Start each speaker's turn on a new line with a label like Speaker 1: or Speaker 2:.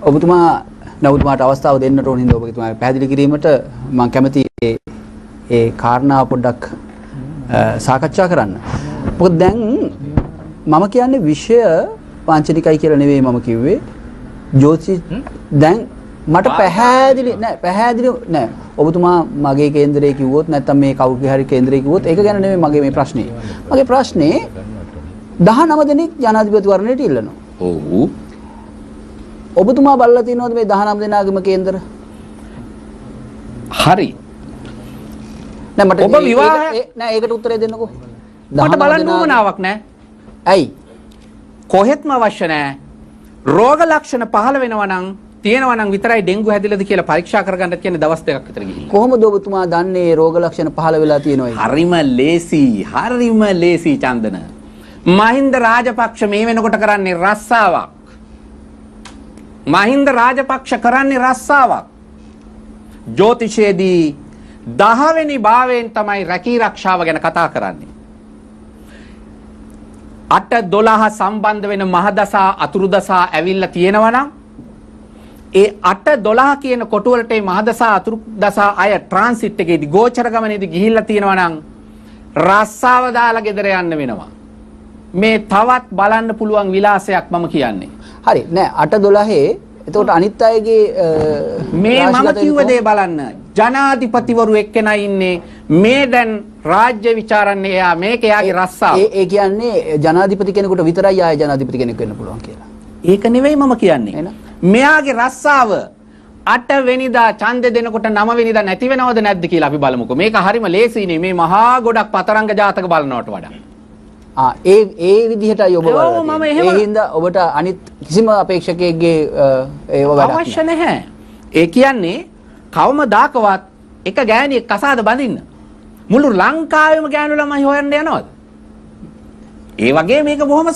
Speaker 1: ඔබතුමා නවතුමාට අවස්ථාව දෙන්නට ඕන හින්දා ඔබතුමා පැහැදිලි කිරීමට මම කැමති ඒ කාරණා පොඩ්ඩක් සාකච්ඡා කරන්න. මොකද දැන් මම කියන්නේ විෂය පාංචනිකයි කියලා නෙවෙයි මම කිව්වේ. ජෝතිෂ දැන් මට පැහැදිලි නෑ ඔබතුමා මගේ කේන්දරේ කිව්වොත් නැත්නම් මේ කවුරුගේ හරි කේන්දරේ කිව්වොත් ඒක ගැන නෙවෙයි මගේ මේ ප්‍රශ්නේ. මගේ ප්‍රශ්නේ 19 දෙනෙක් ජනාධිපතිවරණයට ඉල්ලනවා.
Speaker 2: ඔව්.
Speaker 1: ඔබතුමා බලලා තියෙනවද මේ 19 දෙනාගේම කේන්දර?
Speaker 2: හරි.
Speaker 1: නෑ මට
Speaker 2: ඔබ විවාහ
Speaker 1: නෑ ඒකට උත්තරේ දෙන්නකෝ.
Speaker 2: මට බලන්න උවමනාවක් නෑ.
Speaker 1: ඇයි?
Speaker 2: කොහෙත්ම අවශ්‍ය නෑ. රෝග ලක්ෂණ පහළ වෙනවා නම් තියෙනවා නම් විතරයි ඩෙන්ගු හැදිලාද කියලා පරීක්ෂා කරගන්න කියන දවස් දෙකක් විතර ගිහින්.
Speaker 1: කොහොමද ඔබතුමා දන්නේ රෝග ලක්ෂණ පහළ වෙලා තියෙනවා කියලා?
Speaker 2: හරිම ලේසි චන්දන. මහින්ද රාජපක්ෂ මේ වෙනකොට කරන්නේ රස්සාවක්. මහින්ද රාජපක්ෂ කරන්නේ රස්සාවක්. ජ්‍යොතිෂයේදී 10 වෙනි භාවයෙන් තමයි රැකී රක්ෂාව ගැන කතා කරන්නේ. 8-12 සම්බන්ධ වෙන මහදසා අතුරු දසා ඇවිල්ලා තියෙනවා නම් ඒ 8-12 කියන කොටු වලට මේ මහදසා අතුරු දසා අය ට්‍රාන්සිට් එකේදී ගෝචර ගමනේදී ගිහිල්ලා තියෙනවා නම් රස්සාව දාලා ගෙදර යන්න වෙනවා. මේ තවත් බලන්න පුළුවන් විලාසයක් මම කියන්නේ.
Speaker 1: හරි නෑ 8-12 එතකොට අනිත් අයගේ
Speaker 2: මේ මම කිව්ව දේ බලන්න. ජනාධිපතිවරු එක්කෙනා ඉන්නේ මේ දැන් රාජ්‍ය විචාරන්නේ එයා මේක එයාගේ රස්සාව.
Speaker 1: ඒ කියන්නේ ජනාධිපති කෙනෙකුට විතරයි ආය ජනාධිපති කෙනෙක් වෙන්න පුළුවන් කියලා.
Speaker 2: ඒක නෙවෙයි මම කියන්නේ. මෙයාගේ රස්සාව 8 වෙනිදා ඡන්දෙ දෙනකොට 9 වෙනිදා නැති වෙනවද නැද්ද කියලා අපි බලමුකෝ. මේක හරිම ලේසියිනේ මේ මහා ගොඩක් පතරංග ජාතක බලනවට වඩා.
Speaker 1: ඒ විදිහටයි ඔබ බලන්නේ. ඒ හින්දා ඔබට අනිත් කිසිම අපේක්ෂකයෙක්ගේ ඒව වැඩක්
Speaker 2: අවශ්‍ය නැහැ. ඒ කියන්නේ කවමදාකවත් එක ගෑණියෙක් කසාද බඳින්න මුළු ලංකාවෙම ගෑනු ළමයි හොයන්න යනවද? ඒ වගේ මේක බොහොම